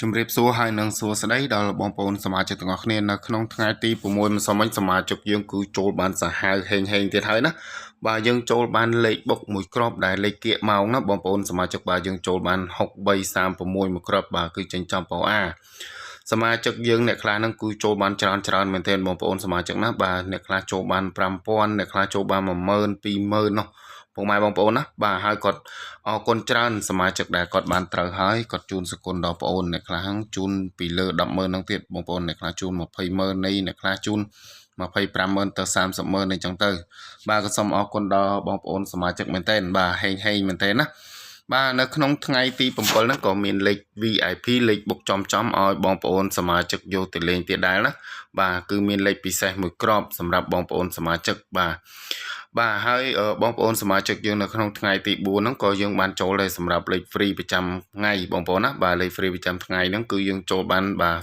ជំរាបសួរហើយនឹងសួស្តីដល់បងប្អូនសមាជិកទាំងអស់គ្នានៅក្នុងថ្ងៃទី6ម្សិលមិញសមាជិកយើងគឺចូលបានសាហាវហេងទៀតហើយណាបាទយើងចូលបានលេខបុកមួយគ្រាប់ដែលលេខគៀកម៉ោងណាបងប្អូនសមាជិកបាទយើងចូលបាន6336មួយគ្រាប់បាទគឺចេញចំប៉ោអាសមាជិកយើងអ្នកខ្លះហ្នឹងគឺចូលបានច្រើនមែនទែនបងប្អូនសមាជិកណាបាទអ្នកខ្លះចូលបាន5000អ្នកខ្លះចូលបាន10000 20000នោះពុកម៉ែបងប្អូនណាបាទហើយគាត់អរគុណច្រើនសមាជិកដែលគាត់បានត្រូវហើយគាត់ជូនសគុណដល់បងប្អូនអ្នកខ្លះហ្នឹងជូនពីលើ100,000ហ្នឹងទៀតបងប្អូនអ្នកខ្លះជូន200,000នៃអ្នកខ្លះជូន250,000ទៅ30,000អីចឹងទៅបាទក៏សូមអរគុណដល់បងប្អូនសមាជិកមែនទែនបាទហេងមែនទែនណាបាទនៅក្នុងថ្ងៃទី7ហ្នឹងក៏មានលេខ VIP លេខបុកចំឲ្យបងប្អូនសមាជិកយកទៅលេងទៀតដែរណាបាទគឺមានលេខពិសេសមួយគ្រាប់សម្រាប់បងប្អូនសមាជិកបាទហើយបងប្អូនសមាជិកយើងនៅក្នុងថ្ងៃទី4ហ្នឹងក៏យើងបានចូលដែរសម្រាប់លេខ free ប្រចាំថ្ងៃបងប្អូនណាបាទលេខ free ប្រចាំថ្ងៃហ្នឹងគឺយើងចូលបានបាទ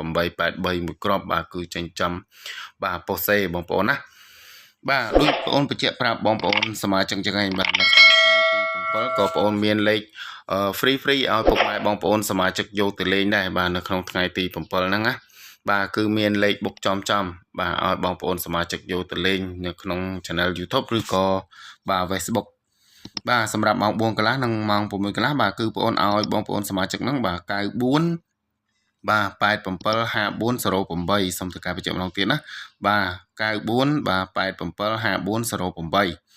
3883មួយគ្រាប់បាទគឺចេញចំបាទប៉ូសេបងប្អូនណាបាទដូចបងប្អូនបញ្ជាក់ប្រាប់បងប្អូនសមាជិកចឹងឯងបាទនៅថ្ងៃទី7ក៏បងប្អូនមានលេខfree ឲ្យពុកម៉ែបងប្អូនសមាជិកយកទៅលេងដែរបាទនៅក្នុងថ្ងៃទី7ហ្នឹងណាបាទគឺមានលេខបុកចំបាទឲ្យបងប្អូនសមាជិកយកទៅលេងនៅក្នុង Channel YouTube ឬក៏បាទ Facebook បាទសម្រាប់ម៉ោង 4 កន្លះនិងម៉ោង 6 កន្លះបាទគឺបងប្អូនឲ្យបងប្អូនសមាជិកហ្នឹងបាទ94បាទ875408សូមធ្វើការបញ្ជាក់ម្ដងទៀតណាបាទ94បាទ875408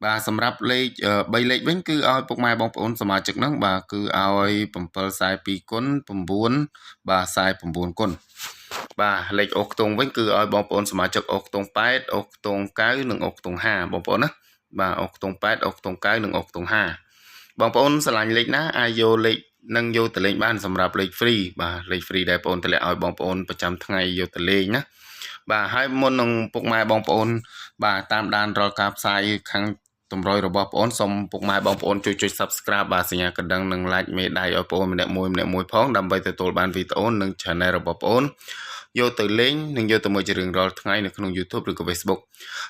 បាទសម្រាប់លេខ3លេខវិញគឺឲ្យពុកម៉ែបងប្អូនសមាជិកហ្នឹងបាទគឺឲ្យ742គុណ9បាទ49គុណបាទលេខអុកខ្ទង់វិញគឺឲ្យបងប្អូនសមាជិកអុកខ្ទង់8អុកខ្ទង់9និងអុកខ្ទង់5បងប្អូនណាបាទអុកខ្ទង់8អុកខ្ទង់9និងអុកខ្ទង់5បងប្អូនស្រឡាញ់លេខណាអាចយកលេខនឹងយកទៅលេងបានសម្រាប់លេខ free បាទលេខ free ដែលបងប្អូនតម្លាក់ឲ្យបងប្អូនប្រចាំថ្ងៃយកទៅលេងណាបាទហើយមុននឹងពុកម៉ែបងប្អូនបាទតាមដានរាល់ការផ្សាយខាងតម្រុយរបស់បងប្អូនសូមពុកម៉ែបងប្អូនជួយ Subscribe បាទសញ្ញាកណ្ដឹងនិង Like មេដៃឲ្យបងប្អូនម្នាក់មួយផងដើម្បីទទួលបានវីដេអូនិង Channel របស់បងប្អូនយកទៅលេងនិងយកទៅមើលជារៀងរាល់ថ្ងៃនៅក្នុង YouTube ឬក៏ Facebook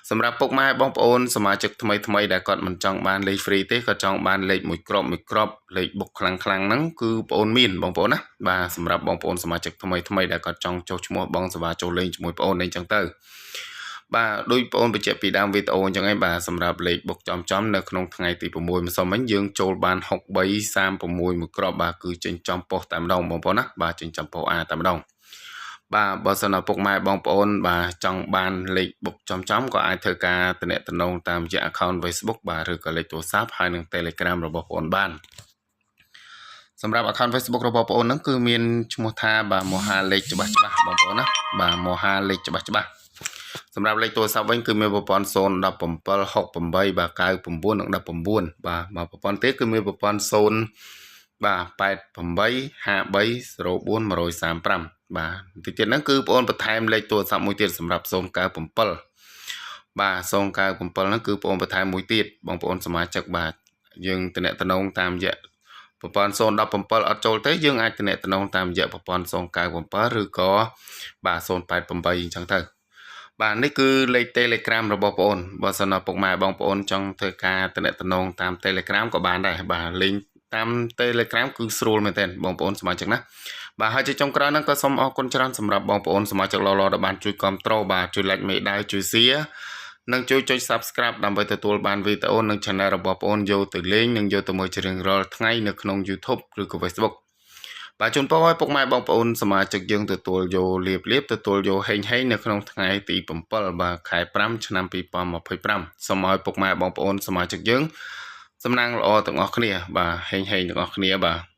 សម្រាប់ពុកម៉ែបងប្អូនសមាជិកថ្មីដែលគាត់មិនចង់បានលេខ free ទេគាត់ចង់បានលេខមួយគ្រាប់លេខបុកខ្លាំងហ្នឹងគឺបងប្អូនមានបងប្អូនណាបាទសម្រាប់បងប្អូនសមាជិកថ្មីដែលគាត់ចង់ចុះឈ្មោះបងសមាចូលលេងជាមួយបងប្អូនអីចឹងទៅបាទដូចបងប្អូនបញ្ជាក់ពីដើមវីដេអូអញ្ចឹងឯងបាទសម្រាប់លេខបុកចំនៅក្នុងថ្ងៃទី6ម្សិលមិញយើងចូលបាន6336មួយគ្រាប់បាទគឺចេញចំប៉ុស្តិ៍តែម្ដងបងប្អូនណាបាទចេញចំប៉ុស្តិ៍ A តែម្ដងបាទបើសិនណាពុកម៉ែបងប្អូនបាទចង់បានលេខបុកចំក៏អាចធ្វើការទំនាក់ទំនងតាមរយៈ account Facebook បាទឬក៏លេខទូរស័ព្ទហើយនិង Telegram របស់បងប្អូនបានសម្រាប់ account Facebook របស់បងប្អូនហ្នឹងគឺមានឈ្មោះថាបាទមហាលេខច្បាស់បងប្អូនណាបាទមហាលេខច្បាស់សម្រាប់លេខទូរស័ព្ទវិញគឺមានប្រព័ន្ធ017 68បាទ99និង19បាទមកប្រព័ន្ធទៀតគឺមានប្រព័ន្ធ0បាទ88 53 04 135បាទទីទៀតហ្នឹងគឺបងប្អូនបន្ថែមលេខទូរស័ព្ទមួយទៀតសម្រាប់097បាទ097ហ្នឹងគឺបងប្អូនបន្ថែមមួយទៀតបងប្អូនសមាជិកបាទយើងទំនាក់ទំនងតាមរយៈប្រព័ន្ធ017អត់ចូលទេយើងអាចទំនាក់ទំនងតាមរយៈប្រព័ន្ធ097ឬក៏បាទ088អញ្ចឹងទៅបាទនេះគឺលេខ Telegram របស់បងប្អូនបើសិនណាពុកម៉ែបងប្អូនចង់ធ្វើការទំនាក់ទំនងតាម Telegram ក៏បានដែរបាទលេងតាម Telegram គឺស្រួលមែនទែនបងប្អូនសមាជិកណាបាទហើយជាចុងក្រោយហ្នឹងក៏សូមអរគុណច្រើនសម្រាប់បងប្អូនសមាជិកល្អៗដែលបានជួយគាំទ្របាទជួយ like មេដៃជួយ share និងជួយចុច Subscribe ដើម្បីទទួលបានវីដេអូនិង Channel របស់បងប្អូនយកទៅលេងនិងយកទៅមើលជារៀងរាល់ថ្ងៃនៅក្នុង YouTube ឬក៏ Facebookបាទជូនពរឲ្យពុកម៉ែបងប្អូនសមាជិកយើងទទួលយកលៀបទទួលយកហេងនៅក្នុងថ្ងៃទី7បាទខែ5ឆ្នាំ2025សូមឲ្យពុកម៉ែបងប្អូនសមាជិកយើងសំណាងល្អទាំងអស់គ្នាបាទហេងទាំងអស់គ្នាបាទ